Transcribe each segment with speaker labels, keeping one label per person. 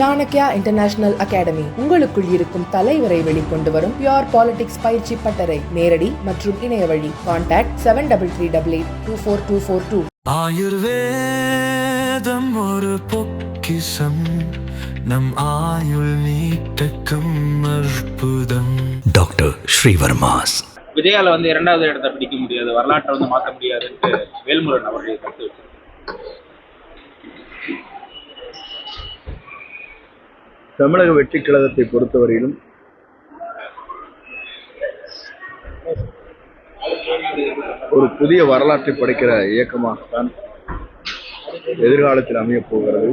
Speaker 1: Chanakya international academy உங்களுக்குள் இருக்கும் தலைவரை வெளிக்கொண்டு வரும் பியூர் பாலிடிக்ஸ் பயிற்சி பட்டறை. நேரடி மற்றும் இணைய வழி. கான்டாக்ட் 7338824242.
Speaker 2: ஆயுர்வேதம் ஒரு பொக்கிஷம், நம் ஆயுள் நீட்டக்கும் அற்புதம். டாக்டர் ஸ்ரீவர்மாஸ்.
Speaker 3: விஜயால இரண்டாவது இடத்தை பிடிக்க முடியாது, வரலாற்றை மாற்ற முடியாதுன்னு வேல்முருகன் அவருடைய கருத்து வச்சு.
Speaker 4: தமிழக வெற்றிக் கழகத்தை பொறுத்தவரையிலும் ஒரு புதிய வரலாற்றை படைக்கிற இயக்கமாகத்தான் எதிர்காலத்தில் அமையப் போகிறது.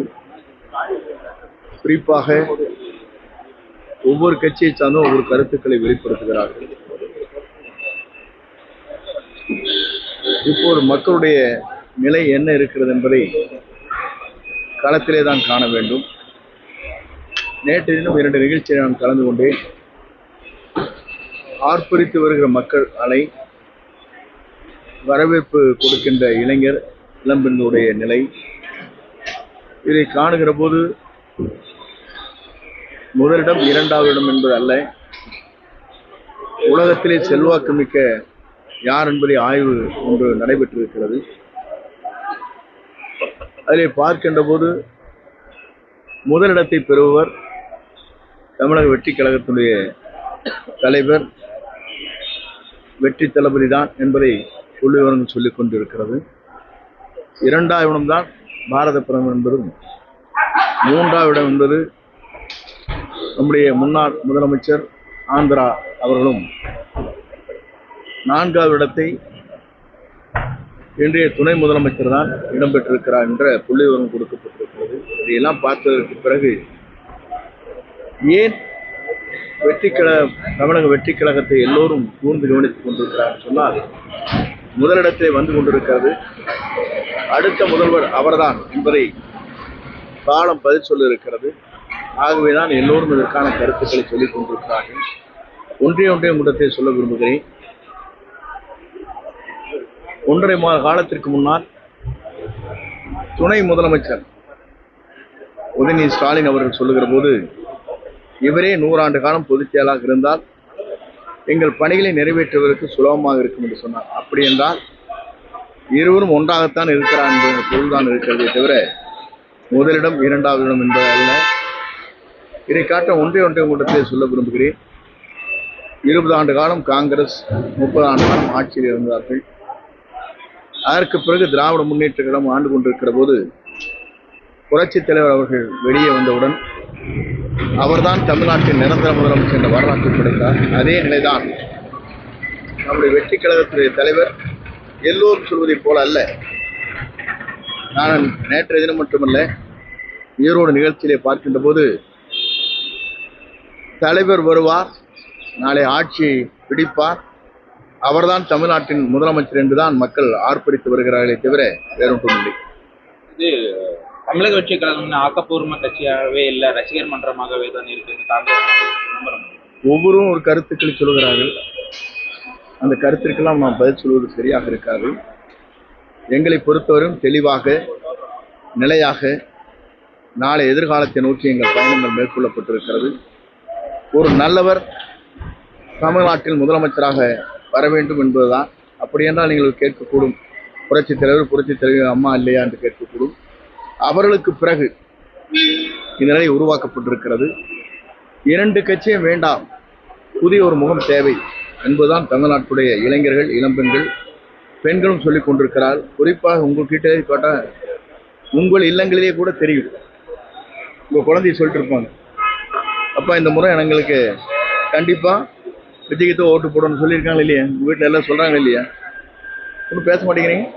Speaker 4: குறிப்பாக ஒவ்வொரு கட்சியை சார்ந்தும் ஒவ்வொரு கருத்துக்களை வெளிப்படுத்துகிறார்கள். இப்போது மக்களுடைய நிலை என்ன இருக்கிறது என்பதை களத்திலே தான் காண வேண்டும். நேற்று தினம் 2 நிகழ்ச்சியை நான் கலந்து கொண்டேன். ஆர்ப்பரித்து வருகிற மக்கள் அலை, வரவேற்பு கொடுக்கின்ற இளைஞர் இளம்பெண்களுடைய நிலை, இதை காணுகிற போது முதலிடம் 2வது இடம் என்பது அல்ல, உலகத்திலே செல்வாக்கு மிக்க யார் என்பதை ஆய்வு ஒன்று நடைபெற்றிருக்கிறது. அதிலே பார்க்கின்ற போது முதலிடத்தை பெறுபவர் தமிழக வெற்றிக் கழகத்தினுடைய தலைவர் வெற்றி தளபதி தான் என்பதை புள்ளிவிவரங்கள் சொல்லிக் கொண்டிருக்கிறது. 2வது இடம்தான் பாரத பிரதமர் என்பதும், 3வது இடம் என்பது நம்முடைய முன்னாள் முதலமைச்சர் ஆந்திரா அவர்களும், 4வது இடத்தை இன்றைய துணை முதலமைச்சர் தான் இடம்பெற்றிருக்கிறார் என்ற புள்ளிவிவரம் கொடுக்கப்பட்டிருக்கிறது. இதையெல்லாம் பார்த்ததற்கு பிறகு ஏன் தமிழக வெற்றிக் கழகத்தை எல்லோரும் கூர்ந்து கவனித்துக் கொண்டிருக்கிறார் சொன்னால், முதலிடத்தை வந்து கொண்டிருக்கிறது, அடுத்த முதல்வர் அவர்தான் என்பதை காலம் பதில் சொல்ல இருக்கிறது. ஆகவேதான் எல்லோரும் இதற்கான கருத்துக்களை சொல்லிக் கொண்டிருக்கிறார்கள். ஒன்றிய முடத்தை சொல்ல விரும்புகிறேன். 1.5 மாத காலத்திற்கு முன்னால் துணை முதலமைச்சர் உதயநிதி ஸ்டாலின் அவர்கள் சொல்லுகிற போது, இவரே 100 ஆண்டு காலம் பொதுச் செயலாளராக இருந்தால் எங்கள் பணிகளை நிறைவேற்றுவதற்கு சுலபமாக இருக்கும் என்று சொன்னார். அப்படி என்றால் இருவரும் ஒன்றாகத்தான் இருக்கிறார் என்ற பொருள்தான் இருக்கிறதே தவிர முதலிடம் 2வது இடம் என்பது அல்ல. இதை காட்ட ஒன்றிய கூட்டத்தை சொல்ல விரும்புகிறேன். 20 ஆண்டு காலம் காங்கிரஸ், 30 ஆண்டு காலம் ஆட்சியில் இருந்தார்கள். அதற்கு பிறகு திராவிட முன்னேற்ற கழகம் ஆண்டு கொண்டிருக்கிற போது புரட்சித் தலைவர் அவர்கள் வெளியே வந்தவுடன் அவர்தான் தமிழ்நாட்டின் நிரந்தர முதலமைச்சர் என்ற வரலாற்றை படைத்தார். அதே நிலைதான் நம்முடைய வெற்றிக் கழகத்துடைய தலைவர் எல்லோரும் சொல்வதைப் போல அல்ல. நான் நேற்றைய தினம் மட்டுமல்ல, ஈரோடு நிகழ்ச்சியிலே பார்க்கின்ற போது, தலைவர் வருவார், நாளை ஆட்சி பிடிப்பார், அவர்தான் தமிழ்நாட்டின் முதலமைச்சர் என்றுதான் மக்கள் ஆர்ப்பரித்து வருகிறார்களே தவிர வேறொன்றுமில்லை.
Speaker 3: இது தமிழக வெற்றி கழகம் ஆக்கப்பூர்வ கட்சியாகவே இல்லை, ரசிகர் மன்றமாகவே தான் இருக்கு.
Speaker 4: ஒவ்வொருவரும் ஒரு கருத்துக்களை சொல்கிறார்கள். அந்த கருத்திற்கெல்லாம் நாம் பதில் சொல்வது சரியாக இருக்காது. எங்களை பொறுத்தவரையும் தெளிவாக, நிலையாக நாளை எதிர்காலத்தை நோக்கி எங்கள் பயணங்கள் மேற்கொள்ளப்பட்டிருக்கிறது. ஒரு நல்லவர் தமிழ்நாட்டில் முதலமைச்சராக வர வேண்டும் என்பதுதான். அப்படி என்றால் நீங்கள் கேட்கக்கூடும், புரட்சித் தலைவர் அம்மா இல்லையா என்று கேட்கக்கூடும். அவர்களுக்கு பிறகு இந்த நிலை உருவாக்கப்பட்டிருக்கிறது. 2 கட்சியும் வேண்டாம், புதிய ஒரு முகம் தேவை என்பதுதான் தமிழ்நாட்டுடைய இளைஞர்கள், இளம்பெண்கள், பெண்களும் சொல்லிக் கொண்டிருக்கிறார். குறிப்பாக உங்கள் கிட்டே கேட்டால் உங்கள் இல்லங்களிலே கூட தெரியும். உங்கள் குழந்தைய சொல்லிட்டு இருப்பாங்க, அப்பா இந்த முறை எங்களுக்கு கண்டிப்பாக விஜய்க்கு ஓட்டு போடணும்னு சொல்லியிருக்காங்க இல்லையா, உங்கள் வீட்டில் எல்லாம் சொல்கிறாங்க இல்லையா, ஒன்றும் பேச மாட்டேங்கிறீங்க,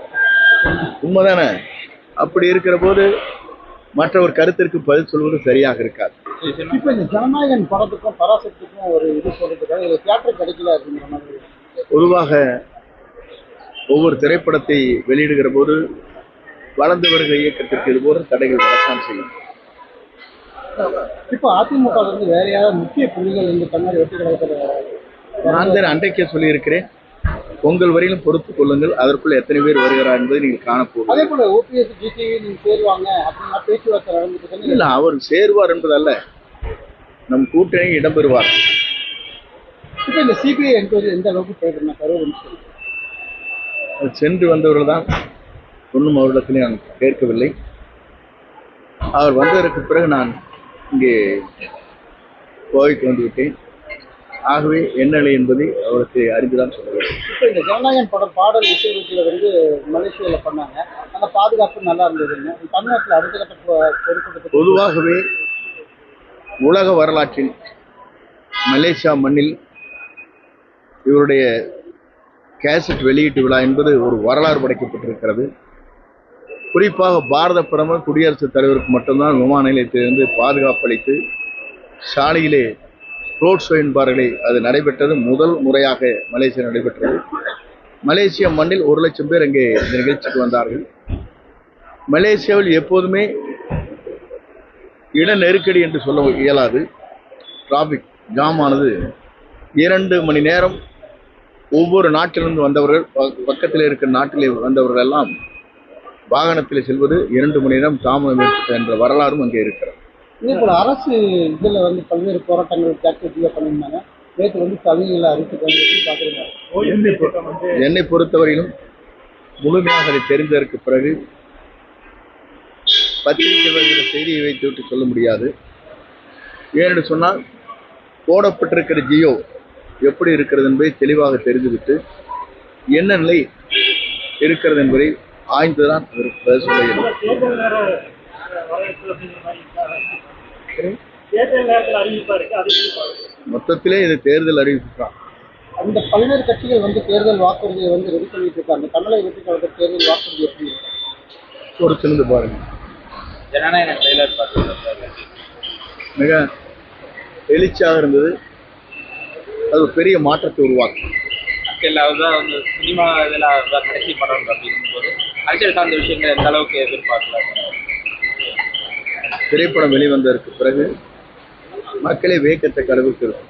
Speaker 4: உண்மைதானே? அப்படி இருக்கிற போது மற்ற ஒரு கருத்திற்கு பதில் சொல்வது சரியாக இருக்காது.
Speaker 5: இப்போ இந்த ஜனநாயகன் படத்துக்கும் பராசக்திக்கும் ஒரு இது சொல்றதுக்காக இது தியேட்டர் கிடைக்கல அப்படிங்கிற மாதிரி.
Speaker 4: பொதுவாக ஒவ்வொரு திரைப்படத்தை வெளியிடுகிற போது வளர்ந்து வருகிற இயக்கத்திற்கு இது போல தடைகள் வரத்தான் செய்யும்.
Speaker 5: இப்போ அதிமுக வேற யாராவது முக்கிய புள்ளிகள் இந்த தமிழ் வெற்றி கழகத்தில்
Speaker 4: நான் தான் அன்றைக்கே சொல்லியிருக்கிறேன். பொங்கல் வரையிலும் பொறுத்துக் கொள்ளுங்கள், அதற்குள் எத்தனை பேர் வருகிறார் என்பதை நீங்கள் காணப்போகும்.
Speaker 5: அதே போல ஓபிஎஸ் ஜிடிவி நீங்க சேருவாங்க அப்படின்னா பேச்சுவார்த்தை நடந்துட்டு
Speaker 4: இல்லை, அவர் சேருவார் என்பதல்ல, நம் கூட்டணி இடம்பெறுவார்.
Speaker 5: இப்போ இந்த சிபிஐ என்கொயரி எந்த அளவுக்கு தேவைன்னா கரூர்
Speaker 4: சென்று வந்தவர்கள் தான் ஒன்றும் அவரிடத்திலே நான் கேட்கவில்லை. அவர் வந்ததற்கு பிறகு நான் இங்கே கோவைக்கு வந்துவிட்டேன். ஆகவே என்ன நிலை என்பதை அவருக்கு அறிந்துதான் சொல்ல வேண்டும்.
Speaker 5: இப்போ இந்த ஜனநாயகன் படம் பாடல் இசை வீட்டில் மலேசியாவில் பண்ணாங்க, அந்த பாதுகாப்பு நல்லா இருந்ததுங்க. தமிழ்நாட்டில் அடுத்த கட்ட பொறுப்பு
Speaker 4: பொதுவாகவே உலக வரலாற்றில் மலேசியா மண்ணில் இவருடைய கேசட் வெளியீட்டு விழா என்பது ஒரு வரலாறு படைக்கப்பட்டிருக்கிறது. குறிப்பாக பாரத பிரதமர் குடியரசுத் தலைவருக்கு மட்டும்தான் விமான நிலையத்திலிருந்து பாதுகாப்பு அளித்து சாலையிலே ரோட் ஷோ என்பார்களே, அது நடைபெற்றது முதல் முறையாக மலேசியா நடைபெற்றது. மலேசியா மண்ணில் 1 லட்சம் பேர் அங்கே இந்த நிகழ்ச்சிக்கு வந்தார்கள். மலேசியாவில் எப்போதுமே இட நெருக்கடி என்று சொல்ல இயலாது. டிராபிக் ஜாம் ஆனது 2 மணி நேரம். ஒவ்வொரு நாட்டிலிருந்து வந்தவர்கள், பக்கத்தில் இருக்கிற நாட்டிலே வந்தவர்கள் எல்லாம் வாகனத்தில் செல்வது 2 மணி நேரம் தாமதம் ஏற்பட்ட என்ற வரலாறும் அங்கே இருக்கிறது.
Speaker 5: இதே போல அரசு இதில் பல்வேறு போராட்டங்கள் ஜாக்கிரதையாக பண்ணியிருந்தாங்க. நேற்று தலைமையில் அறிவித்து
Speaker 4: என்னை பொறுத்தவரையிலும் முழுமையாக அதை தெரிந்ததற்கு பிறகு பத்திரிகை வருகிற செய்தியை வைத்துவிட்டு சொல்ல முடியாது. ஏனென்று சொன்னால் போடப்பட்டிருக்கிற ஜியோ எப்படி இருக்கிறது என்பதை தெளிவாக தெரிந்துவிட்டு என்ன நிலை இருக்கிறது என்பதை ஆய்ந்துதான் அதற்கு பதில் சொல்ல வேண்டும். மொத்தத்திலே இது தேர்தல் அறிவிப்பு தான்.
Speaker 5: அந்த பல்வேறு கட்சிகள் தேர்தல் வாக்குறுதியை ரெடி பண்ணிட்டு இருக்காங்க. தமிழக வெற்றி தேர்தல் வாக்குறுதி எப்படி
Speaker 4: ஒரு சிறந்து பாருங்க.
Speaker 3: ஜனநாயகன் ட்ரெய்லர் பார்த்தீங்கன்னா
Speaker 4: மிக எழுச்சியாக இருந்தது. அது ஒரு பெரிய மாற்றத்தை உருவாக்கும்.
Speaker 3: அதுதான் சினிமா இதெல்லாம் கடைசி படம் அப்படிங்கும்போது அரசியல் சார்ந்த விஷயங்கள் எந்த அளவுக்கு எதிர்பார்க்கலாம்?
Speaker 4: திரைப்படம் வெளிவந்ததற்கு பிறகு மக்களே வியக்கத்தக்க அளவுக்கு இருக்கும்.